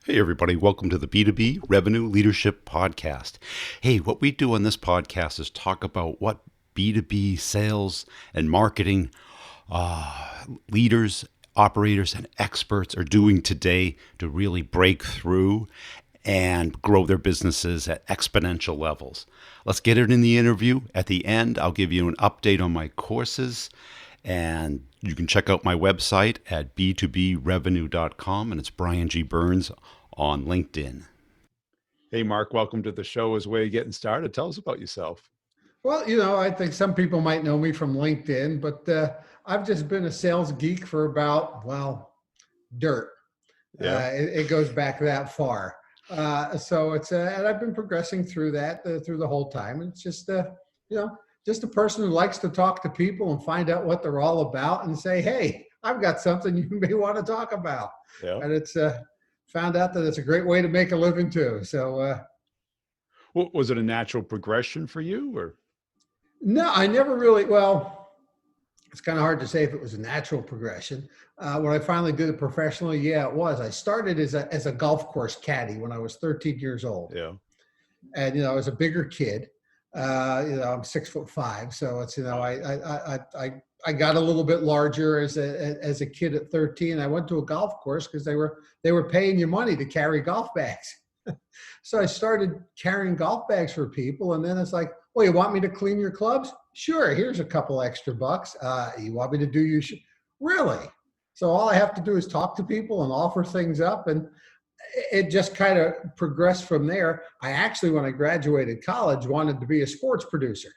Hey, everybody. Welcome to the B2B Revenue Leadership Podcast. Hey, what we do on this podcast is talk about what B2B sales and marketing leaders, operators, and experts are doing today to really break through and grow their businesses at exponential levels. Let's get it in the interview. At the end, I'll give you an update on my courses, and you can check out my website at b2brevenue.com, and it's Brian G. Burns on LinkedIn. Hey, Mark, welcome to the show. As we're getting started, tell us about yourself. Well, I think some people might know me from LinkedIn, but I've just been a sales geek for about, dirt. Yeah. It goes back that far. And I've been progressing through that through the whole time. And it's just a person who likes to talk to people and find out what they're all about and say, hey, I've got something you may want to talk about. Yeah. And it's found out that it's a great way to make a living too. So, was it a natural progression for you, or? No, I never really, it's kind of hard to say if it was a natural progression. When I finally did it professionally, yeah, it was. I started as a golf course caddy when I was 13 years old. Yeah. And, I was a bigger kid. I'm 6'5", so it's, I got a little bit larger as a kid at 13. I went to a golf course because they were paying you money to carry golf bags. So I started carrying golf bags for people, and then it's like, well, you want me to clean your clubs? Sure, here's a couple extra bucks. You want me to do your really? So all I have to do is talk to people and offer things up, and it just kind of progressed from there. I actually, when I graduated college, wanted to be a sports producer.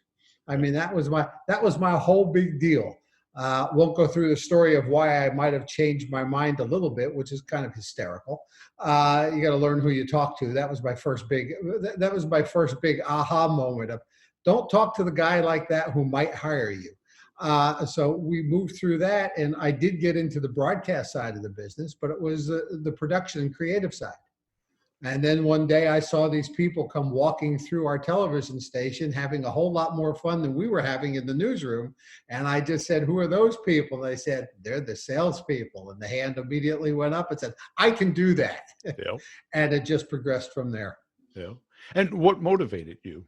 I mean, that was my whole big deal. Won't go through the story of why I might have changed my mind a little bit, which is kind of hysterical. You got to learn who you talk to. That was my first big aha moment of, don't talk to the guy like that who might hire you. So we moved through that, and I did get into the broadcast side of the business, but it was the production and creative side. And then one day I saw these people come walking through our television station having a whole lot more fun than we were having in the newsroom. And I just said, who are those people? And they said, they're the salespeople. And the hand immediately went up and said, I can do that. Yeah. And it just progressed from there. Yeah. And what motivated you?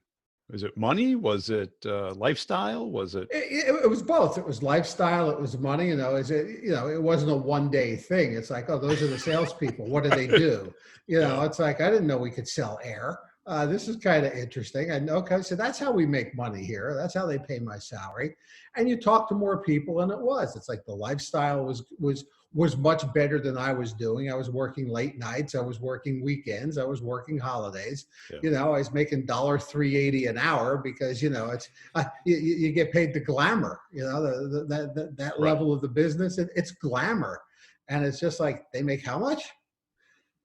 Was it money? Was it lifestyle? Was it? It was both. It was lifestyle. It was money. It wasn't a one-day thing. It's like, oh, those are the salespeople. What do they do? It's like, I didn't know we could sell air. This is kind of interesting. And okay, so that's how we make money here. That's how they pay my salary. And you talk to more people, and it's like the lifestyle was much better than I was doing. I was working late nights. I was working weekends. I was working holidays. Yeah. I was making $3.80 an hour because, it's you get paid the glamour, that right. Level of the business. It's glamour. And it's just like, they make how much?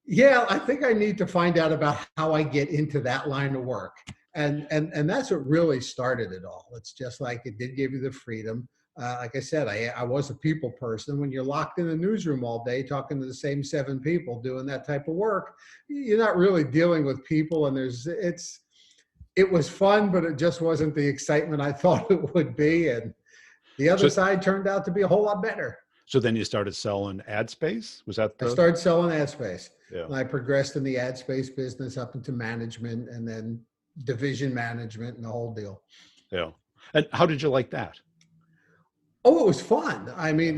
Yeah, I think I need to find out about how I get into that line of work. And that's what really started it all. It's just like, it did give you the freedom. Like I said, I was a people person. When you're locked in the newsroom all day talking to the same 7 people doing that type of work, you're not really dealing with people. And it was fun, but it just wasn't the excitement I thought it would be. And the other side turned out to be a whole lot better. So then you started selling ad space? Was that I started selling ad space. Yeah. And I progressed in the ad space business up into management and then division management and the whole deal. Yeah. And how did you like that? Oh, it was fun. I mean,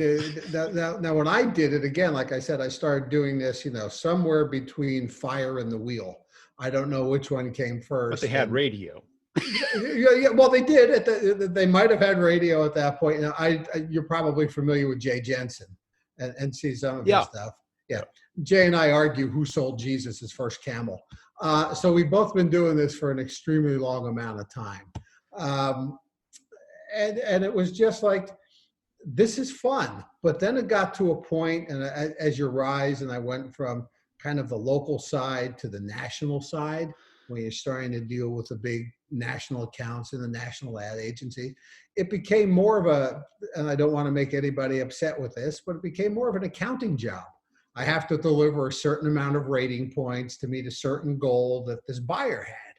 now when I did it, again, like I said, I started doing this, somewhere between fire and the wheel. I don't know which one came first. But they had radio. Yeah, well, they did. They might have had radio at that point. You're probably familiar with Jay Jensen and see some of his stuff. Yeah. Jay and I argue who sold Jesus his first camel. So we've both been doing this for an extremely long amount of time. And it was just like, this is fun. But then it got to a point, and as you rise, and I went from kind of the local side to the national side, when you're starting to deal with the big national accounts and the national ad agency, it became more of and I don't want to make anybody upset with this, but it became more of an accounting job. I have to deliver a certain amount of rating points to meet a certain goal that this buyer had.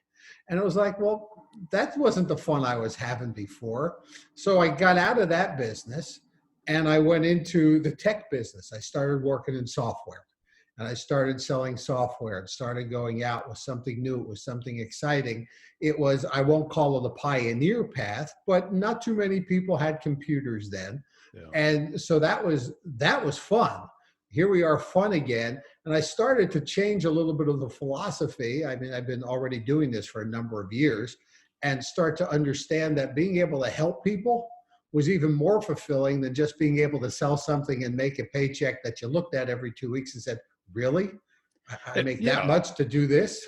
And it was like, well, that wasn't the fun I was having before. So I got out of that business and I went into the tech business. I started working in software. and I started selling software and started going out with something new. It was something exciting. It was, I won't call it a pioneer path, but not too many people had computers then. Yeah. And so that was fun. Here we are, fun again. And I started to change a little bit of the philosophy. I mean, I've been already doing this for a number of years, and start to understand that being able to help people was even more fulfilling than just being able to sell something and make a paycheck that you looked at every 2 weeks and said, really? I make that much to do this?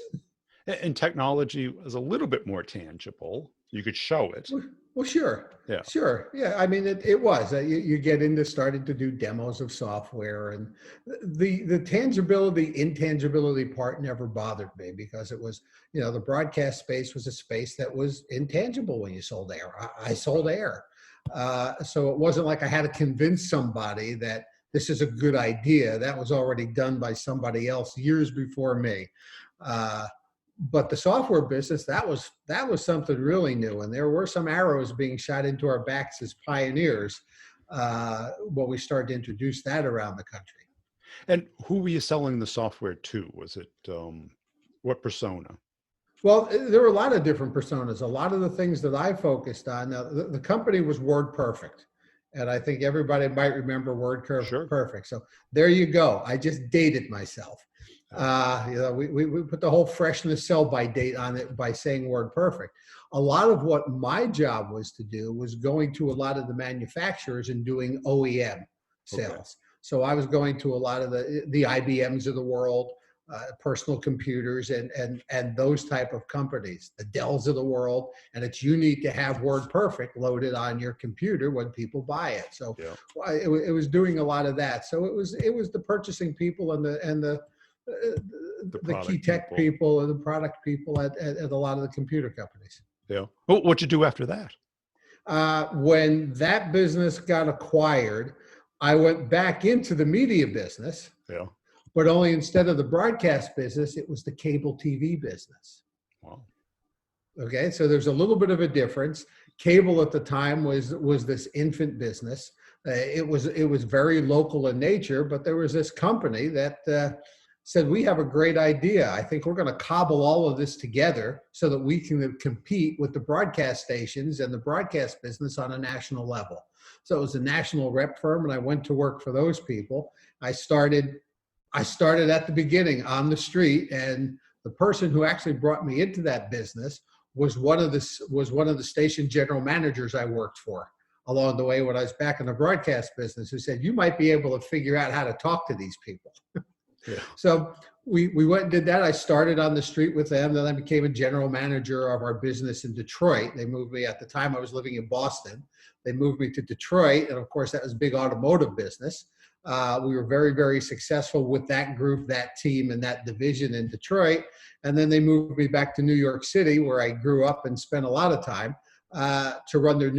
And technology was a little bit more tangible. You could show it. Well, sure. Yeah. Sure. Yeah. I mean, it was. You get into starting to do demos of software, and the tangibility, intangibility part never bothered me, because it was, the broadcast space was a space that was intangible when you sold air. I sold air. So it wasn't like I had to convince somebody that this is a good idea. That was already done by somebody else years before me. But the software business, that was something really new. And there were some arrows being shot into our backs as pioneers when we started to introduce that around the country. And who were you selling the software to? Was it what persona? Well, there were a lot of different personas. A lot of the things that I focused on, now the company was WordPerfect. And I think everybody might remember WordPerfect. So there you go. I just dated myself. We put the whole freshness sell-by date on it by saying WordPerfect. A lot of what my job was to do was going to a lot of the manufacturers and doing OEM sales. Okay. So I was going to a lot of the IBMs of the world, personal computers, and those type of companies, the Dells of the world. And it's, you need to have WordPerfect loaded on your computer when people buy it. So yeah. It was doing a lot of that. So it was the purchasing people and the key tech people and the product people at a lot of the computer companies. Yeah. Well, what'd you do after that? When that business got acquired, I went back into the media business. Yeah. But only, instead of the broadcast business, it was the cable TV business. Wow. Okay, so there's a little bit of a difference. Cable at the time was this infant business. It was very local in nature, but there was this company that said, we have a great idea. I think we're going to cobble all of this together so that we can compete with the broadcast stations and the broadcast business on a national level. So it was a national rep firm, and I went to work for those people. I started at the beginning on the street, and the person who actually brought me into that business was one of the station general managers I worked for along the way when I was back in the broadcast business, who said, you might be able to figure out how to talk to these people. Yeah. So we went and did that. I started on the street with them. Then I became a general manager of our business in Detroit. They moved me, at the time I was living in Boston. They moved me to Detroit. And of course, that was big automotive business. We were very, very successful with that group, that team, and that division in Detroit. And then they moved me back to New York City, where I grew up and spent a lot of time to run their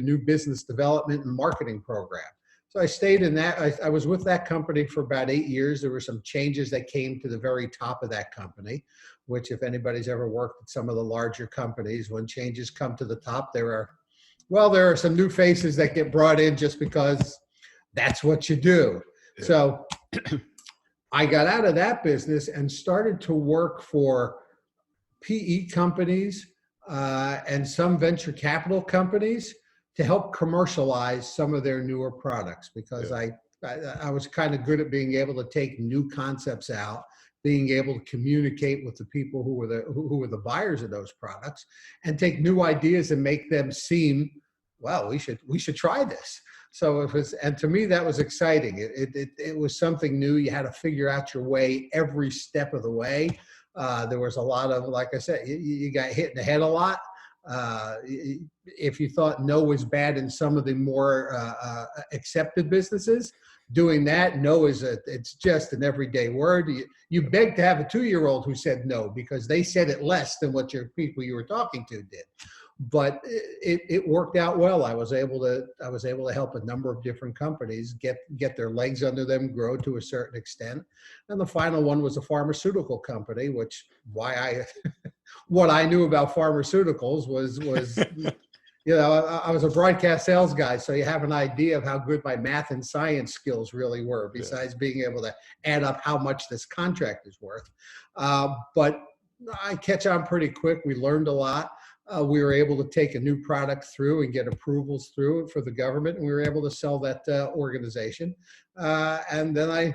new business development and marketing program. So I stayed in that. I was with that company for about 8 years. There were some changes that came to the very top of that company, which, if anybody's ever worked at some of the larger companies, when changes come to the top, there are some new faces that get brought in just because that's what you do. Yeah. So I got out of that business and started to work for PE companies and some venture capital companies to help commercialize some of their newer products, because yeah. I was kind of good at being able to take new concepts out, being able to communicate with the people who were the buyers of those products, and take new ideas and make them seem, well, we should try this. So and to me, that was exciting. It was something new. You had to figure out your way every step of the way. There was a lot of, like I said, you got hit in the head a lot. If you thought no was bad in some of the more accepted businesses, doing that, no it's just an everyday word. You beg to have a 2-year-old who said no, because they said it less than what your people you were talking to did. But it worked out well. I was able to help a number of different companies get their legs under them, grow to a certain extent. And the final one was a pharmaceutical company, which what I knew about pharmaceuticals was I was a broadcast sales guy, so you have an idea of how good my math and science skills really were, besides being able to add up how much this contract is worth. But I catch on pretty quick. We learned a lot. We were able to take a new product through and get approvals through it for the government, and we were able to sell that organization. And then I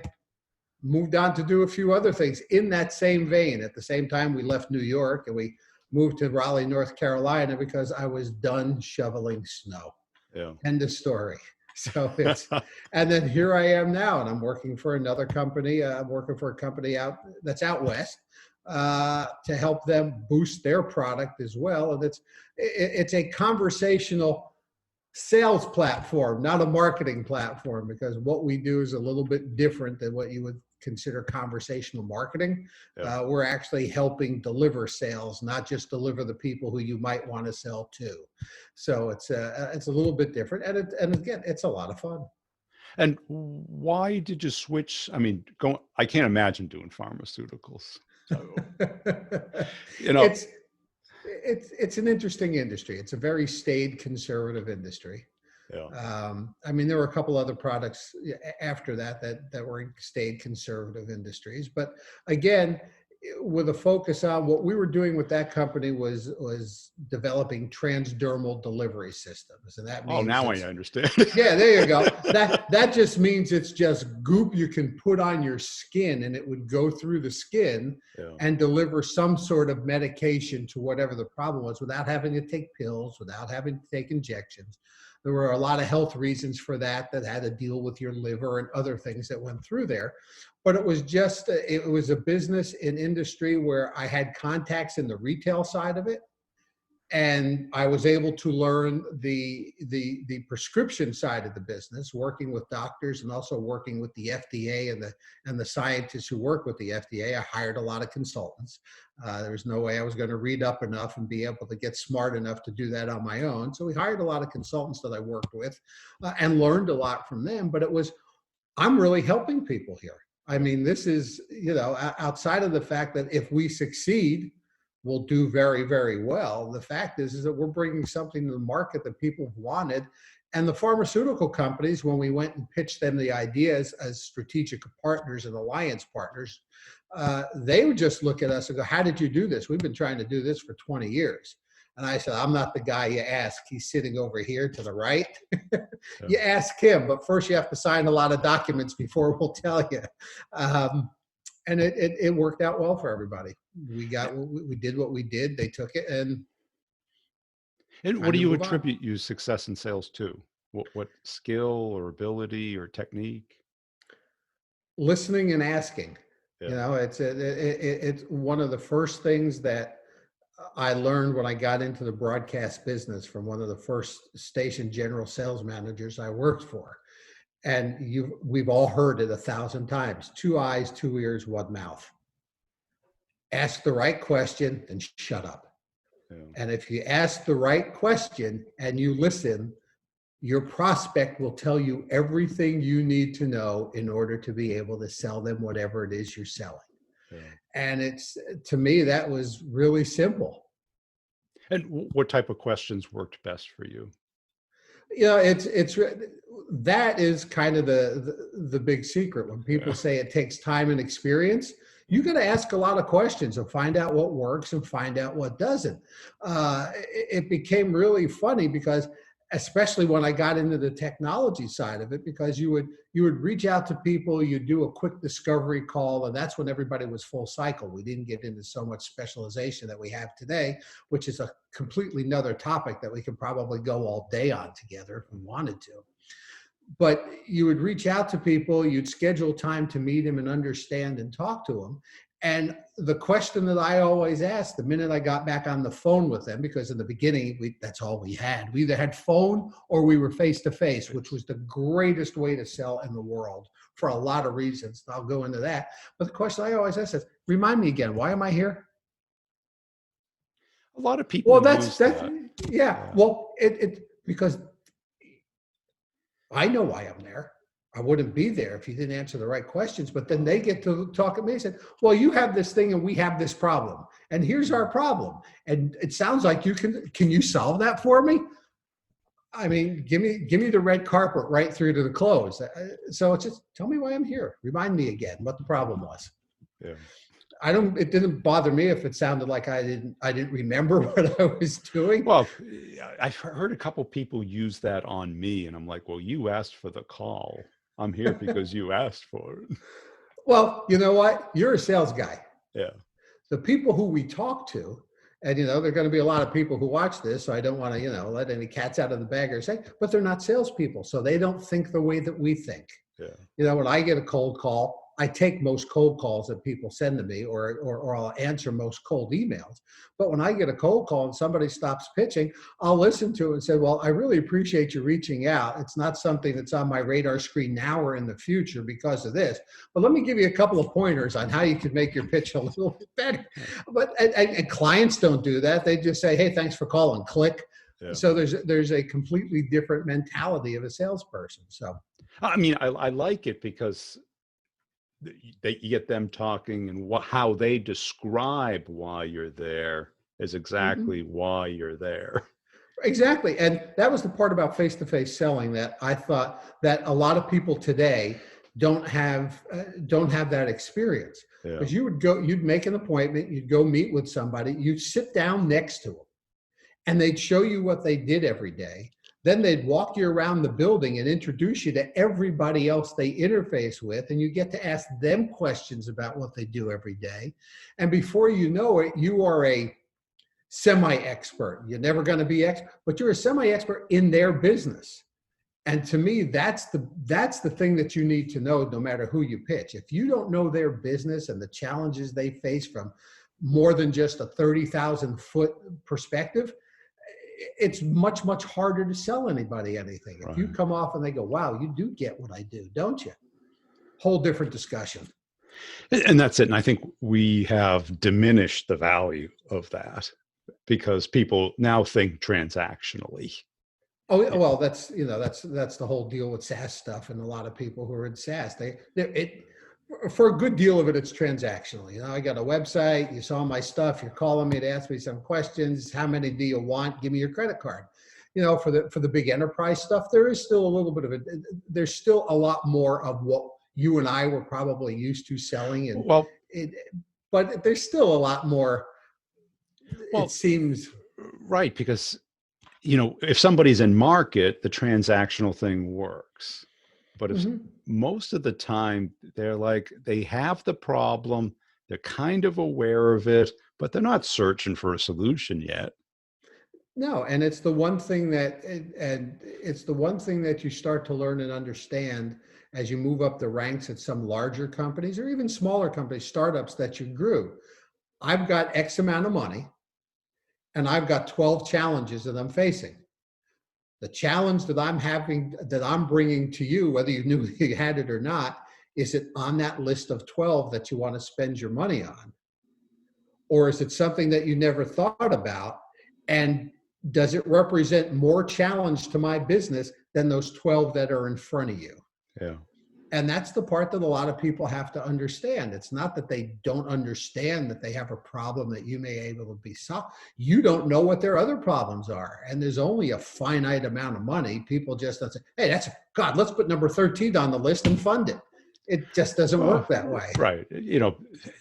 moved on to do a few other things in that same vein. At the same time, we left New York and we moved to Raleigh, North Carolina, because I was done shoveling snow. Yeah. End of story. So and then here I am now, and I'm working for another company. I'm working for a company that's out west to help them boost their product as well. And it's a conversational sales platform, not a marketing platform, because what we do is a little bit different than what you would consider conversational marketing. Yeah. We're actually helping deliver sales, not just deliver the people who you might want to sell to. So it's a little bit different, and again, it's a lot of fun. And why did you switch? I mean, I can't imagine doing pharmaceuticals. So, it's an interesting industry. It's a very staid, conservative industry. Yeah. I mean, there were a couple other products after that were in staid conservative industries. But again, with a focus on what we were doing with that company was developing transdermal delivery systems. And that means now I understand. Yeah, there you go. That just means it's just goop you can put on your skin, and it would go through the skin and deliver some sort of medication to whatever the problem was without having to take pills, without having to take injections. There were a lot of health reasons for that had to deal with your liver and other things that went through there. But it was a business and industry where I had contacts in the retail side of it. And I was able to learn the prescription side of the business, working with doctors and also working with the FDA and the scientists who work with the FDA. I hired a lot of consultants. There was no way I was going to read up enough and be able to get smart enough to do that on my own. So we hired a lot of consultants that I worked with and learned a lot from them. But I'm really helping people here. I mean, this is, outside of the fact that if we succeed, will do very, very well. The fact is that we're bringing something to the market that people have wanted. And the pharmaceutical companies, when we went and pitched them the ideas as strategic partners and alliance partners, they would just look at us and go, how did you do this? We've been trying to do this for 20 years. And I said, I'm not the guy you ask. He's sitting over here to the right. You ask him, but first you have to sign a lot of documents before we'll tell you. And it worked out well for everybody. We did what we did. They took it, and what do you attribute your success in sales to? What skill or ability or technique? Listening and asking. It's one of the first things that I learned when I got into the broadcast business from one of the first station general sales managers I worked for. And we've all heard it 1,000 times. 2 eyes, 2 ears, 1 mouth. Ask the right question and shut up. Yeah. And if you ask the right question and you listen, your prospect will tell you everything you need to know in order to be able to sell them whatever it is you're selling. Yeah. And to me, that was really simple. And what type of questions worked best for you? That is kind of the big secret. When people say it takes time and experience, you got to ask a lot of questions and find out what works and find out what doesn't. It became really funny because, especially when I got into the technology side of it, because you would reach out to people, you'd do a quick discovery call, and that's when everybody was full cycle. We didn't get into so much specialization that we have today, which is a completely another topic that we could probably go all day on together if we wanted to. But you would reach out to people, you'd schedule time to meet them and understand and talk to them. And the question that I always asked the minute I got back on the phone with them, because in the beginning, that's all we had. We either had phone or we were face-to-face, which was the greatest way to sell in the world for a lot of reasons. I'll go into that. But the question I always ask is, remind me again, why am I here? A lot of people use that. Yeah. Well, because I know why I'm there. I wouldn't be there if you didn't answer the right questions. But then they get to talk at me and say, well, you have this thing and we have this problem. And here's our problem. And it sounds like can you solve that for me? I mean, give me the red carpet right through to the close. So it's just tell me why I'm here. Remind me again what the problem was. Yeah. I don't. It didn't bother me if it sounded like I didn't remember what I was doing. Well, I've heard a couple people use that on me, and I'm like, well, you asked for the call. I'm here because you asked for it. Well, you know what? You're a sales guy. Yeah. The people who we talk to, and there are going to be a lot of people who watch this, so I don't want to let any cats out of the bag or say, but they're not salespeople, so they don't think the way that we think. Yeah. When I get a cold call, I take most cold calls that people send to me, or I'll answer most cold emails. But when I get a cold call and somebody stops pitching, I'll listen to it and say, well, I really appreciate you reaching out. It's not something that's on my radar screen now or in the future because of this. But let me give you a couple of pointers on how you can make your pitch a little bit better. But and clients don't do that. They just say, hey, thanks for calling, click. Yeah. So there's a completely different mentality of a salesperson. So I mean, I like it because you get them talking, and how they describe why you're there is exactly why you're there. Exactly. And that was the part about face-to-face selling that I thought that a lot of people today don't have that experience. Because you'd make an appointment, you'd go meet with somebody, you'd sit down next to them, and they'd show you what they did every day. Then they'd walk you around the building and introduce you to everybody else they interface with, and you get to ask them questions about what they do every day. And before you know it, you are a semi-expert. You're never going to be expert, but you're a semi-expert in their business. And to me, that's the thing that you need to know no matter who you pitch. If you don't know their business and the challenges they face from more than just a 30,000 foot perspective, it's much, much harder to sell anybody anything. If you come off and they go, wow, you do get what I do, don't you? Whole different discussion. And that's it. And I think we have diminished the value of that because people now think transactionally. Oh, well, that's the whole deal with SaaS stuff. And a lot of people who are in SaaS, for a good deal of it, it's transactional. I got a website, you saw my stuff, you're calling me to ask me some questions. How many do you want? Give me your credit card. For the big enterprise stuff, there is still a little bit of it. There's still a lot more of what you and I were probably used to selling. But there's still a lot more, it seems. Right, because, if somebody's in market, the transactional thing works. But if most of the time they're like, they have the problem, they're kind of aware of it, but they're not searching for a solution yet. No, and it's the one thing that you start to learn and understand as you move up the ranks at some larger companies or even smaller companies, startups that you grew. I've got X amount of money and I've got 12 challenges that I'm facing. The challenge that I'm bringing to you, whether you knew you had it or not, is it on that list of 12 that you want to spend your money on? Or is it something that you never thought about? And does it represent more challenge to my business than those 12 that are in front of you? Yeah. And that's the part that a lot of people have to understand. It's not that they don't understand that they have a problem that you may be able to be solved. You don't know what their other problems are. And there's only a finite amount of money. People just don't say, hey, let's put number 13 on the list and fund it. It just doesn't work that way. Right.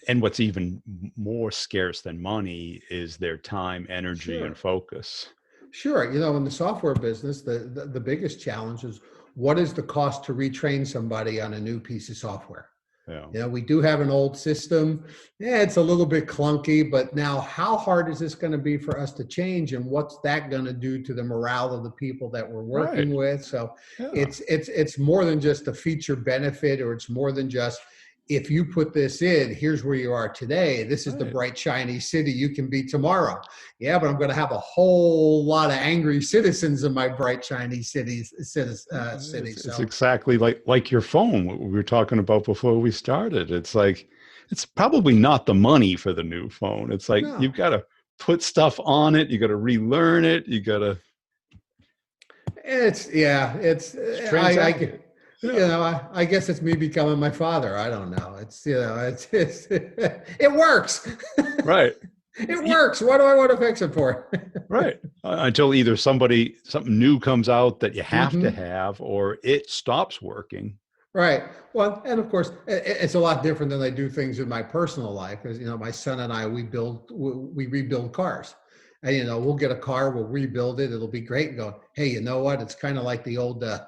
And what's even more scarce than money is their time, energy, and focus. Sure. In the software business, the biggest challenge is, what is the cost to retrain somebody on a new piece of software? Yeah. We do have an old system. Yeah, it's a little bit clunky, but now how hard is this going to be for us to change, and what's that going to do to the morale of the people that we're working with? So it's more than just a feature benefit, or it's more than just, if you put this in, here's where you are today. This is the bright, shiny city you can be tomorrow. Yeah, but I'm going to have a whole lot of angry citizens in my bright, shiny city. It's exactly like your phone, what we were talking about before we started. It's like, it's probably not the money for the new phone. It's like, you've got to put stuff on it. You got to relearn it. You got to. It's I guess it's me becoming my father. I don't know. It works. Right. It works. What do I want to fix it for? Right. Until either something new comes out that you have to Hmm. have, or it stops working. Right. Well, and of course, it's a lot different than I do things in my personal life. Because my son and I, we rebuild cars, and we'll get a car, we'll rebuild it, it'll be great. And go, hey, you know what? It's kind of like the old, what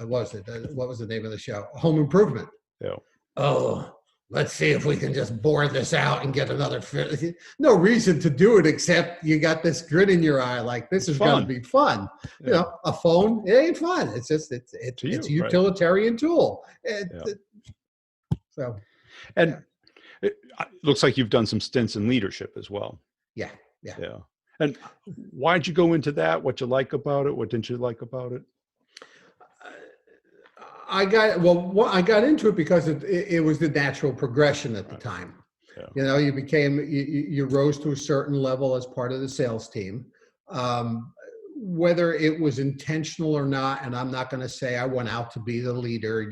was it? What was the name of the show? Home Improvement. Yeah. Oh, let's see if we can just bore this out and get another fit. No reason to do it except you got this grin in your eye, like this is going to be fun. Yeah. A phone, it ain't fun. It's just it's a utilitarian tool. So, and it looks like you've done some stints in leadership as well. Yeah. And why'd you go into that? What you like about it? What didn't you like about it? I got into it because it was the natural progression at the time. Yeah. You rose to a certain level as part of the sales team. Whether it was intentional or not, and I'm not going to say I went out to be the leader,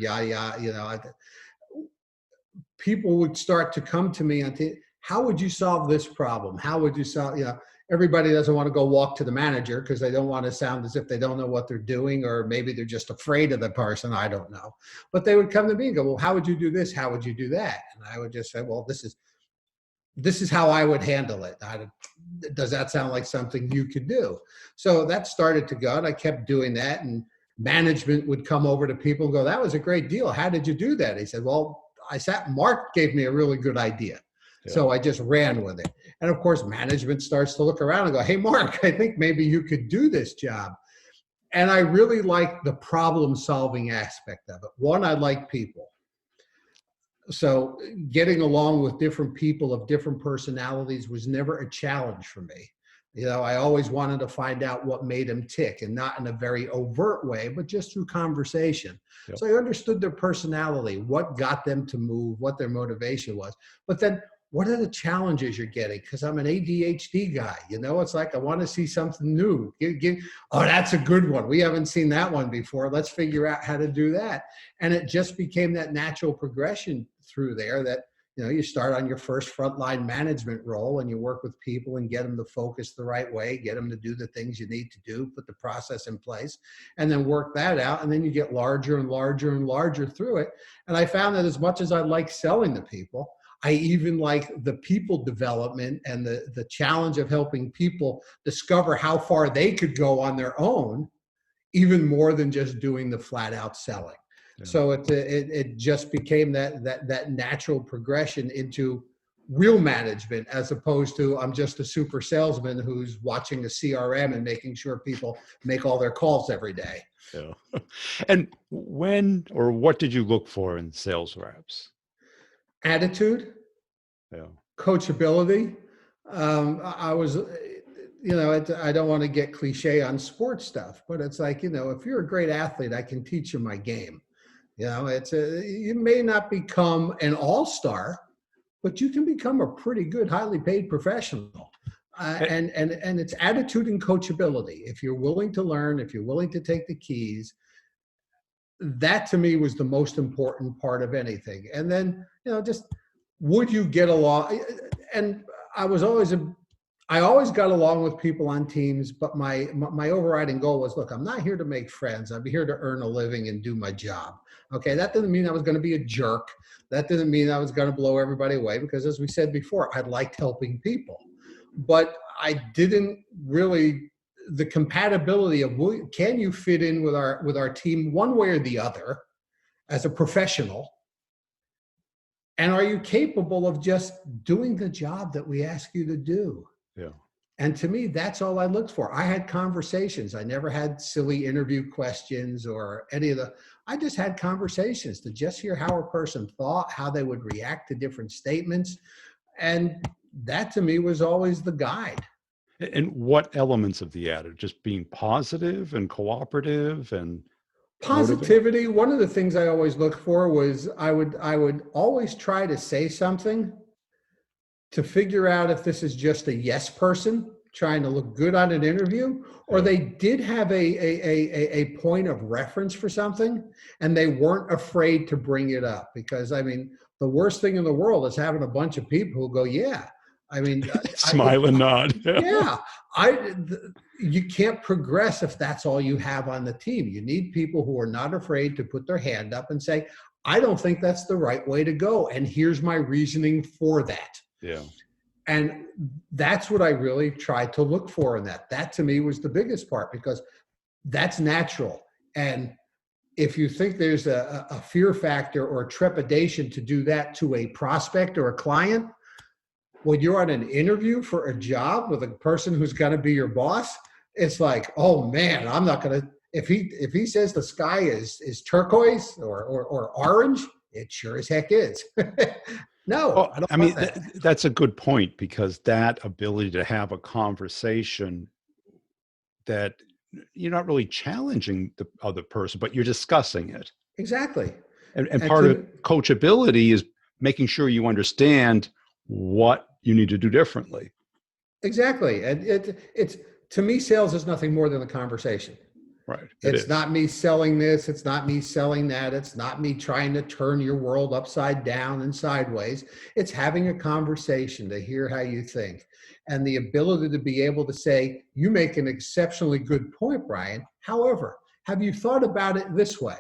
people would start to come to me and say, how would you solve this problem? How would you solve, everybody doesn't want to go walk to the manager because they don't want to sound as if they don't know what they're doing, or maybe they're just afraid of the person. I don't know. But they would come to me and go, well, how would you do this? How would you do that? And I would just say, well, this is how I would handle it. Does that sound like something you could do? So that started to go, and I kept doing that. And management would come over to people and go, that was a great deal. How did you do that? He said, well, Mark gave me a really good idea. Yeah. So I just ran with it. And of course, management starts to look around and go, hey, Mark, I think maybe you could do this job. And I really like the problem solving aspect of it. One, I like people. So getting along with different people of different personalities was never a challenge for me. I always wanted to find out what made them tick, and not in a very overt way, but just through conversation. Yep. So I understood their personality, what got them to move, what their motivation was. But then what are the challenges you're getting? Because I'm an ADHD guy. It's like I want to see something new. Oh, that's a good one. We haven't seen that one before. Let's figure out how to do that. And it just became that natural progression through there that, you start on your first frontline management role and you work with people and get them to focus the right way, get them to do the things you need to do, put the process in place, and then work that out. And then you get larger and larger and larger through it. And I found that as much as I like selling to people, I even like the people development and the challenge of helping people discover how far they could go on their own, even more than just doing the flat out selling. Yeah. So it just became that natural progression into real management, as opposed to I'm just a super salesman who's watching a CRM and making sure people make all their calls every day. Yeah. And when or what did you look for in sales reps? Attitude, coachability. I was, I don't want to get cliche on sports stuff, but it's like, if you're a great athlete, I can teach you my game. You may not become an all-star, but you can become a pretty good, highly paid professional. And it's attitude and coachability. If you're willing to learn, if you're willing to take the keys, that to me was the most important part of anything. And then, just would you get along? And I always got along with people on teams, but my overriding goal was, look, I'm not here to make friends. I'm here to earn a living and do my job. Okay, that doesn't mean I was going to be a jerk. That doesn't mean I was going to blow everybody away, because as we said before, I liked helping people. But I didn't really, the compatibility of, can you fit in with our team one way or the other as a professional? And are you capable of just doing the job that we ask you to do? Yeah. And to me, that's all I looked for. I had conversations. I never had silly interview questions or any of I just had conversations to just hear how a person thought, how they would react to different statements. And that to me was always the guide. And what elements of the attitude? Just being positive and cooperative and positivity. Motivated? One of the things I always looked for was I would always try to say something to figure out if this is just a yes person trying to look good on an interview, or they did have a point of reference for something and they weren't afraid to bring it up. Because I mean, The worst thing in the world is having a bunch of people who go, yeah. I mean, Smile and nod. yeah, you can't progress if that's all you have on the team. You need people who are not afraid to put their hand up and say, I don't think that's the right way to go. And here's my reasoning for that. Yeah. And that's what I really tried to look for in that. That to me was the biggest part, because that's natural. And if you think there's a fear factor or trepidation to do that to a prospect or a client, when you're on an interview for a job with a person who's going to be your boss, it's like, oh man, I'm not going to, if he says the sky is turquoise or orange, it sure as heck is. No, Well, I don't I mean, want that. that's a good point, because that ability to have a conversation that you're not really challenging the other person, but you're discussing it. Exactly. And And part of coachability is making sure you understand what you need to do differently. exactly. And it's, to me, sales is nothing more than a conversation. Right. It's not me selling this. It's not me selling that. It's not me trying to turn your world upside down and sideways. It's having a conversation to hear how you think. And the ability to be able to say, you make an exceptionally good point, Brian. However, have you thought about it this way?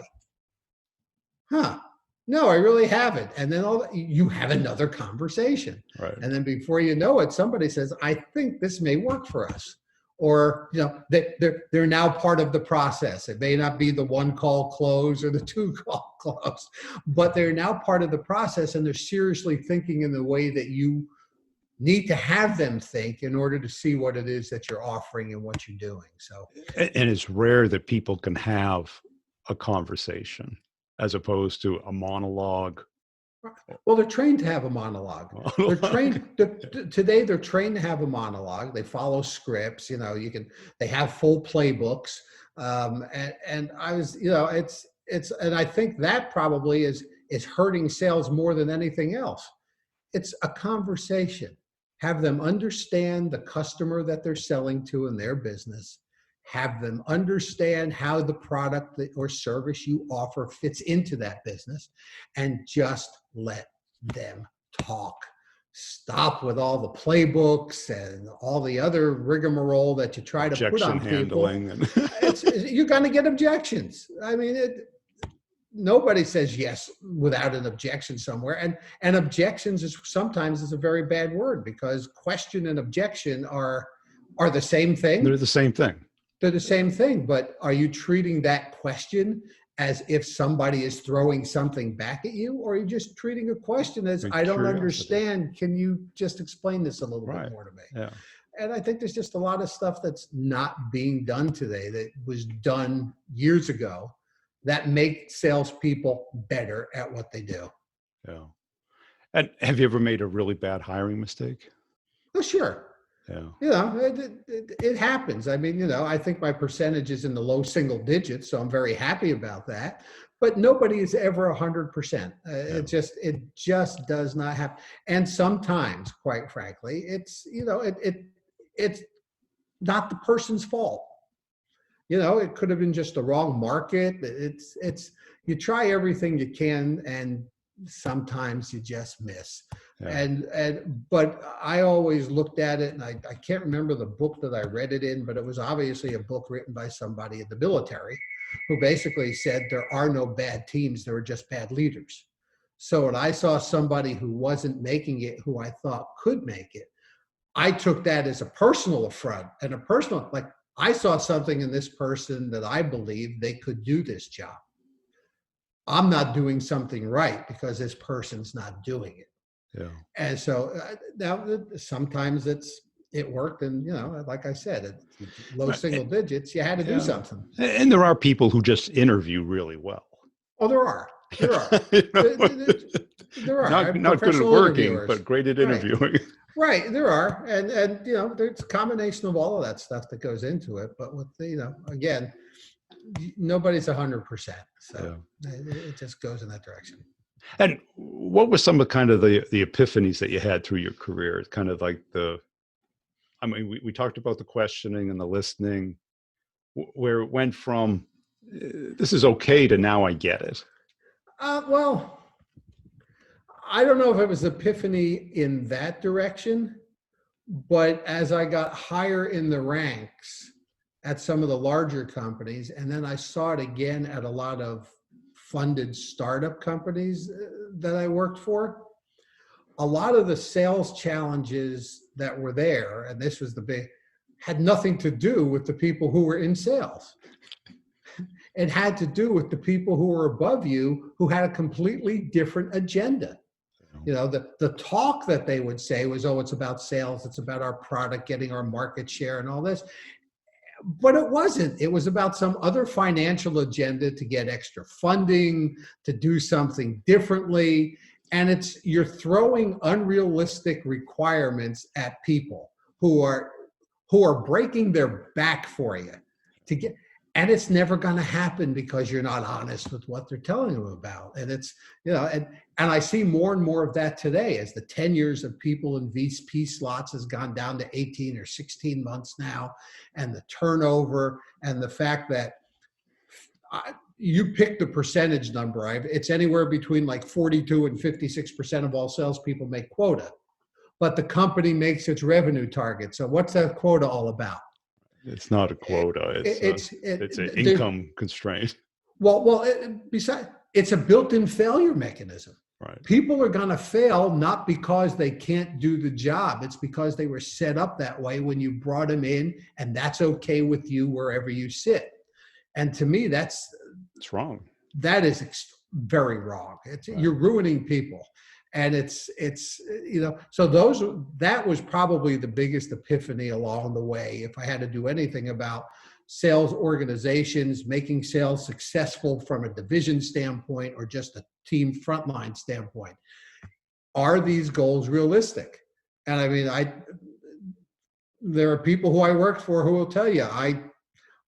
Huh? No, I really haven't. And then you have another conversation. Right. And then before you know it, somebody says, I think this may work for us. Or, they're now part of the process. It may not be the one call close or the two call close, but they're now part of the process, and they're seriously thinking in the way that you need to have them think in order to see what it is that you're offering and what you're doing. So, And it's rare that people can have a conversation as opposed to a monologue. well, they're trained to have a monologue. They're trained today. They're trained to have a monologue. They follow scripts. They have full playbooks. And I was, and I think that probably is hurting sales more than anything else. It's a conversation. Have them understand the customer that they're selling to in their business. Have them understand how the product or service you offer fits into that business, and just let them talk. Stop with all the playbooks and all the other rigmarole that you try to put on people. You're going to get objections. I mean, nobody says yes without an objection somewhere. And objections is sometimes a very bad word, because question and objection are the same thing. They're the same thing. They're the same thing, but are you treating that question as if somebody is throwing something back at you, or are you just treating a question as, I don't understand, can you just explain this a little bit more to me? Yeah. And I think there's just a lot of stuff that's not being done today that was done years ago that make salespeople better at what they do. Yeah. And have you ever made a really bad hiring mistake? Oh, sure. Yeah. It happens. I mean, I think my percentage is in the low single digits, so I'm very happy about that. But nobody is ever 100%. It just does not happen. And sometimes, quite frankly, it's not the person's fault. It could have been just the wrong market. It's you try everything you can, and sometimes you just miss. Yeah. But I always looked at it, and I can't remember the book that I read it in, but it was obviously a book written by somebody in the military who basically said there are no bad teams, there are just bad leaders. So when I saw somebody who wasn't making it, who I thought could make it, I took that as a personal affront and I saw something in this person that I believe they could do this job. I'm not doing something right because this person's not doing it. Yeah. And so now sometimes it worked, and like I said, low single digits. You had to do something. And there are people who just interview really well. Oh, there are. There are. Not good at working, but great at interviewing. Right, there are, and there's a combination of all of that stuff that goes into it. But with again, nobody's 100%, so it just goes in that direction. And what were some of kind of the epiphanies that you had through your career? It's kind of like we talked about the questioning and the listening, where it went from this is okay to now I get it. Well, I don't know if it was epiphany in that direction, but as I got higher in the ranks at some of the larger companies, and then I saw it again at a lot of funded startup companies that I worked for, a lot of the sales challenges that were there, and this was the big, had nothing to do with the people who were in sales. It had to do with the people who were above you who had a completely different agenda. You know, the talk that they would say was, oh, it's about sales, it's about our product, getting our market share and all this. But it wasn't. It was about some other financial agenda to get extra funding, to do something differently. And you're throwing unrealistic requirements at people who are breaking their back for you to get. And it's never going to happen because you're not honest with what they're telling them about. And it's, you know, and I see more and more of that today as the tenures of people in VP slots has gone down to 18 or 16 months now. And the turnover and the fact that you pick the percentage number. It's anywhere between like 42 and 56% of all salespeople make quota, but the company makes its revenue target. So what's that quota all about? It's not a quota. It's an income constraint. Besides, it's a built-in failure mechanism. Right. People are going to fail not because they can't do the job. It's because they were set up that way when you brought them in, and that's okay with you wherever you sit. And to me, it's wrong. That is very wrong. Right. You're ruining people. And it's you know, so that was probably the biggest epiphany along the way. If I had to do anything about sales organizations, making sales successful from a division standpoint or just a team frontline standpoint, are these goals realistic? And I mean, there are people who I worked for who will tell you,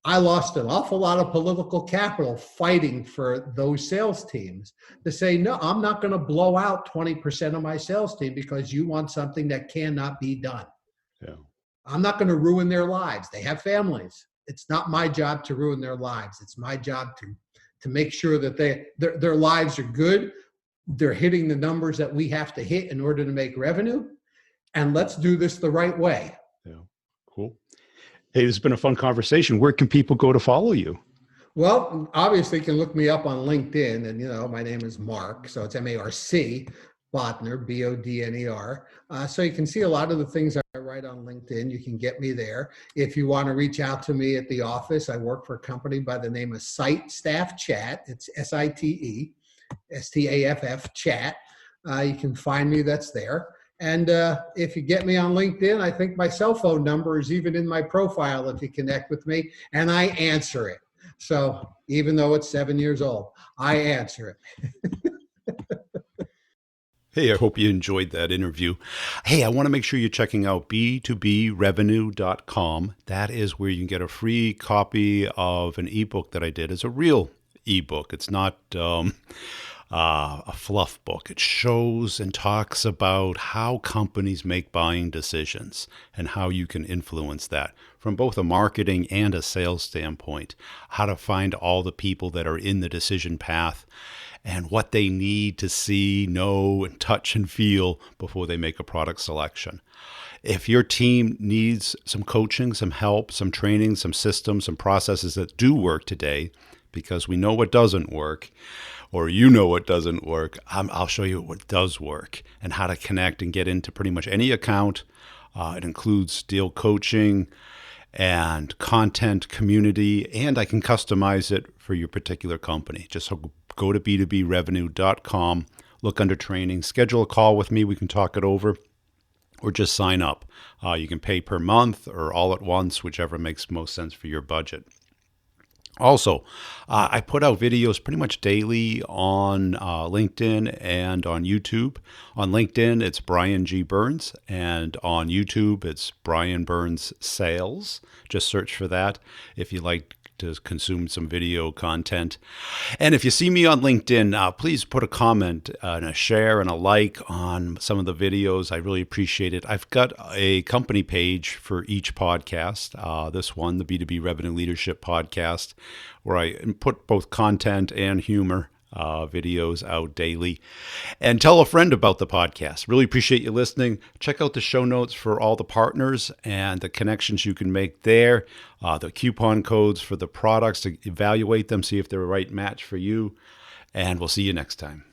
I lost an awful lot of political capital fighting for those sales teams to say, no, I'm not going to blow out 20% of my sales team because you want something that cannot be done. Yeah. I'm not going to ruin their lives. They have families. It's not my job to ruin their lives. It's my job to make sure that their lives are good. They're hitting the numbers that we have to hit in order to make revenue. And let's do this the right way. Yeah. Cool. Hey, this has been a fun conversation. Where can people go to follow you? Well, obviously you can look me up on LinkedIn, and, you know, my name is Mark, so it's M-A-R-C, Bodner, B-O-D-N-E-R. So you can see a lot of the things I write on LinkedIn. You can get me there. If you want to reach out to me at the office, I work for a company by the name of Site Staff Chat. It's S-I-T-E, S-T-A-F-F, Chat. You can find me, that's there. And if you get me on LinkedIn, I think my cell phone number is even in my profile if you connect with me, and I answer it. So even though it's 7 years old, I answer it. Hey, I hope you enjoyed that interview. Hey, I want to make sure you're checking out b2brevenue.com. That is where you can get a free copy of an ebook that I did. It's a real ebook. It's not a fluff book. It shows and talks about how companies make buying decisions and how you can influence that from both a marketing and a sales standpoint, how to find all the people that are in the decision path and what they need to see, know, and touch and feel before they make a product selection. If your team needs some coaching, some help, some training, some systems, some processes that do work today, because we know what doesn't work, or you know what doesn't work, I'll show you what does work and how to connect and get into pretty much any account. It includes deal coaching and content community, and I can customize it for your particular company. Just go to b2brevenue.com, look under training, schedule a call with me. We can talk it over, or just sign up. You can pay per month or all at once, whichever makes most sense for your budget. Also, I put out videos pretty much daily on LinkedIn and on YouTube. On LinkedIn, it's Brian G. Burns, and on YouTube, it's Brian Burns Sales. Just search for that if you like to consume some video content. And if you see me on LinkedIn, please put a comment and a share and a like on some of the videos. I really appreciate it. I've got a company page for each podcast. This one, the B2B Revenue Leadership Podcast, where I put both content and humor videos out daily. And tell a friend about the podcast. Really appreciate you listening. Check out the show notes for all the partners and the connections you can make there, the coupon codes for the products to evaluate them, see if they're a right match for you. And we'll see you next time.